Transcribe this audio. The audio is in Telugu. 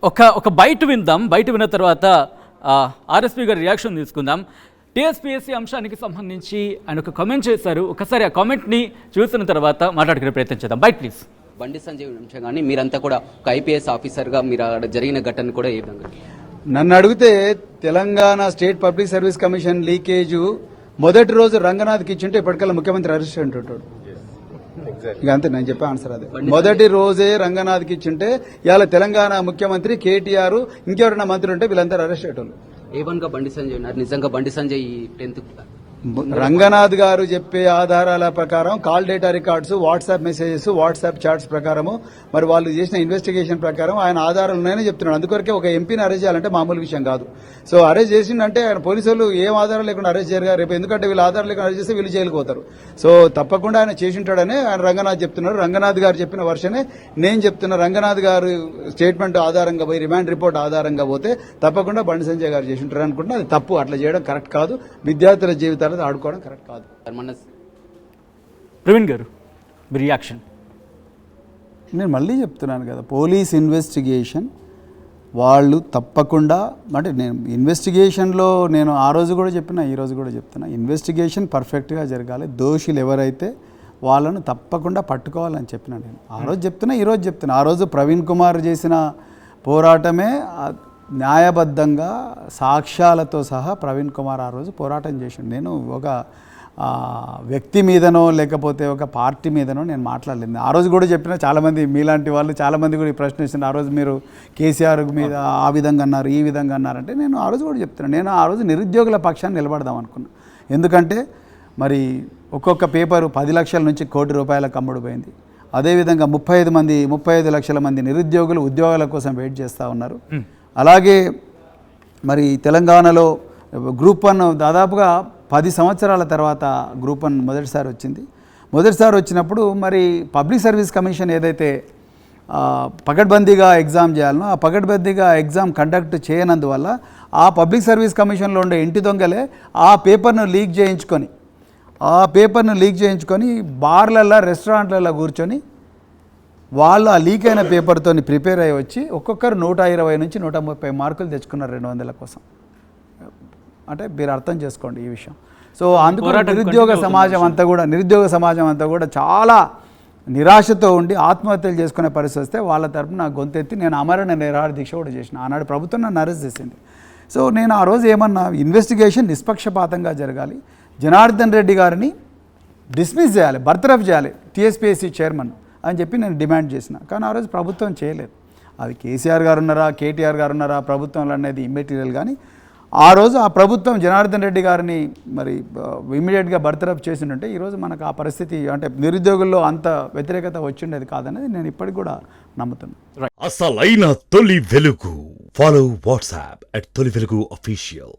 ఒక బయట విందాం. బయట విన్న తర్వాత ఆర్ఎస్పీ గారి రియాక్షన్ తీసుకుందాం. టీఎస్పీఎస్సీ అంశానికి సంబంధించి ఆయన ఒక కామెంట్ చేశారు. ఒకసారి ఆ కామెంట్ని చూసిన తర్వాత మాట్లాడుకునే ప్రయత్నం చేద్దాం. బయట ప్లీజ్. బండి సంజయ్ అంశం కానీ మీరంతా కూడా ఒక ఐపీఎస్ ఆఫీసర్గా మీరు అక్కడ జరిగిన ఘటన కూడా ఏ విధంగా? నన్ను అడిగితే Telangana state public service commission leakage మొదటి రోజు రంగనాథ్కి ఇచ్చింటే ఇప్పటికల్లా ముఖ్యమంత్రి అరెస్ట్ ఉంటాడు. ఇక అంతే, నేను చెప్పే ఆన్సర్ అదే. మొదటి రోజే రంగనాథ్కి ఇచ్చింటే ఇవాళ తెలంగాణ ముఖ్యమంత్రి కేటీఆర్ ఇంకెవరైనా మంత్రి ఉంటే వీళ్ళందరూ అరెస్ట్ అయ్యేటోళ్ళు. ఏవన్గా బండి సంజయ్ ఉన్నారు. నిజంగా బండి సంజయ్ 10th రంగనాథ్ గారు చెప్పే ఆధారాల ప్రకారం call data records, WhatsApp messages, WhatsApp chats ప్రకారము, మరి వాళ్ళు చేసిన ఇన్వెస్టిగేషన్ ప్రకారం ఆయన ఆధారాలు ఉన్నాయని చెప్తున్నాడు. అందుకొరకే ఒక ఎంపీని అరెస్ట్ చేయాలంటే మామూలు విషయం కాదు. సో అరెస్ట్ చేసిందంటే ఆయన పోలీసులు ఏం ఆధారం లేకుండా అరెస్ట్ చేయరు. రేపు ఎందుకంటే వీళ్ళు ఆధారం లేకుండా అరెస్ట్ చేస్తే వీళ్ళు జైలుకు పోతారు. సో తప్పకుండా ఆయన చేసింటాడని ఆయన రంగనాథ్ చెప్తున్నారు. రంగనాథ్ గారు చెప్పిన వర్షనే నేను చెప్తున్నా. రంగనాథ్ గారు స్టేట్మెంట్ ఆధారంగా పోయి రిమాండ్ రిపోర్ట్ ఆధారంగా పోతే తప్పకుండా బండి సంజయ్ గారు చేసింటారు అనుకుంటున్నా. అది తప్పు, అట్లా చేయడం కరెక్ట్ కాదు. విద్యార్థుల జీవితాలు ఆడుకోవడం కరెక్ట్ కాదు. ప్రవీణ్ గారు మీ రియాక్షన్? నేను మళ్ళీ చెప్తున్నాను కదా, పోలీస్ ఇన్వెస్టిగేషన్ వాళ్ళు తప్పకుండా, అంటే నేను ఇన్వెస్టిగేషన్లో నేను ఆ రోజు కూడా చెప్పినా, ఈ రోజు కూడా చెప్తున్నా, ఇన్వెస్టిగేషన్ పర్ఫెక్ట్గా జరగాలి. దోషులు ఎవరైతే వాళ్ళను తప్పకుండా పట్టుకోవాలని చెప్పినా. నేను ఆ రోజు చెప్తున్నా, ఈరోజు చెప్తున్నా. ఆ రోజు ప్రవీణ్ కుమార్ చేసిన పోరాటమే న్యాయబద్ధంగా సాక్ష్యాలతో సహా ప్రవీణ్ కుమార్ ఆ రోజు పోరాటం చేసిండు. నేను ఒక వ్యక్తి మీదనో లేకపోతే ఒక పార్టీ మీదనో నేను మాట్లాడలేదు. ఆ రోజు కూడా చెప్పిన, చాలామంది మీలాంటి వాళ్ళు చాలామంది కూడా ఈ ప్రశ్న ఇస్తున్నారు. ఆ రోజు మీరు కేసీఆర్ మీద ఆ విధంగా అన్నారు, ఈ విధంగా అన్నారంటే నేను ఆ రోజు కూడా చెప్తున్నాను. నేను ఆ రోజు నిరుద్యోగుల పక్షాన్ని నిలబడదాం అనుకున్నాను. ఎందుకంటే మరి ఒక్కొక్క పేపరు 10 లక్షల నుంచి ₹1 కోటి అమ్ముడు పోయింది. అదేవిధంగా 35 లక్షల మంది నిరుద్యోగులు ఉద్యోగాల కోసం వెయిట్ చేస్తూ ఉన్నారు. అలాగే మరి తెలంగాణలో గ్రూప్ 1 దాదాపుగా 10 సంవత్సరాల తర్వాత గ్రూప్ 1 మొదటిసారి వచ్చింది. మొదటిసారి వచ్చినప్పుడు మరి పబ్లిక్ సర్వీస్ కమిషన్ ఏదైతే పకడ్బందీగా ఎగ్జామ్ చేయాలనో ఆ పకడ్బందీగా ఎగ్జామ్ కండక్ట్ చేయనందువల్ల ఆ పబ్లిక్ సర్వీస్ కమిషన్లో ఉండే ఇంటి దొంగలే ఆ పేపర్ను లీక్ చేయించుకొని బార్లల్లో, రెస్టారెంట్లలో కూర్చొని వాళ్ళు ఆ లీక్ అయిన పేపర్తో ప్రిపేర్ అయ్యి వచ్చి ఒక్కొక్కరు 120 నుంచి 130 మార్కులు తెచ్చుకున్నారు 200 కోసం. అంటే మీరు అర్థం చేసుకోండి ఈ విషయం. సో అందుకు నిరుద్యోగ సమాజం అంతా కూడా చాలా నిరాశతో ఉండి ఆత్మహత్యలు చేసుకునే పరిస్థితి వస్తే వాళ్ళ తరపున గొంతెత్తి నేను ఆమరణ నిరాహార దీక్ష కూడా చేసిన. ఆనాడు ప్రభుత్వం నన్ను అరెస్ట్ చేసింది. సో నేను ఆ రోజు ఏమన్నా, ఇన్వెస్టిగేషన్ నిష్పక్షపాతంగా జరగాలి, జనార్దన్ రెడ్డి గారిని డిస్మిస్ చేయాలి, బర్తరఫ్ చేయాలి టీఎస్పీఎస్సీ చైర్మన్ అని చెప్పి నేను డిమాండ్ చేసిన. కానీ ఆ రోజు ప్రభుత్వం చేయలేదు. అది కేసీఆర్ గారు ఉన్నారా, కేటీఆర్ గారు ఉన్నారా ప్రభుత్వంలో అనేది ఇమ్మెటీరియల్. కానీ ఆ రోజు ఆ ప్రభుత్వం జనార్దన్ రెడ్డి గారిని మరి ఇమీడియట్గా బర్తరఫ్ చేసిందంటే ఈరోజు మనకు ఆ పరిస్థితి, అంటే నిరుద్యోగుల్లో అంత వ్యతిరేకత వచ్చిండేది కాదనేది నేను ఇప్పటికి కూడా నమ్ముతున్నాను. అసలైన తొలి వెలుగు. ఫాలో వాట్సాప్ @తొలి వెలుగు official.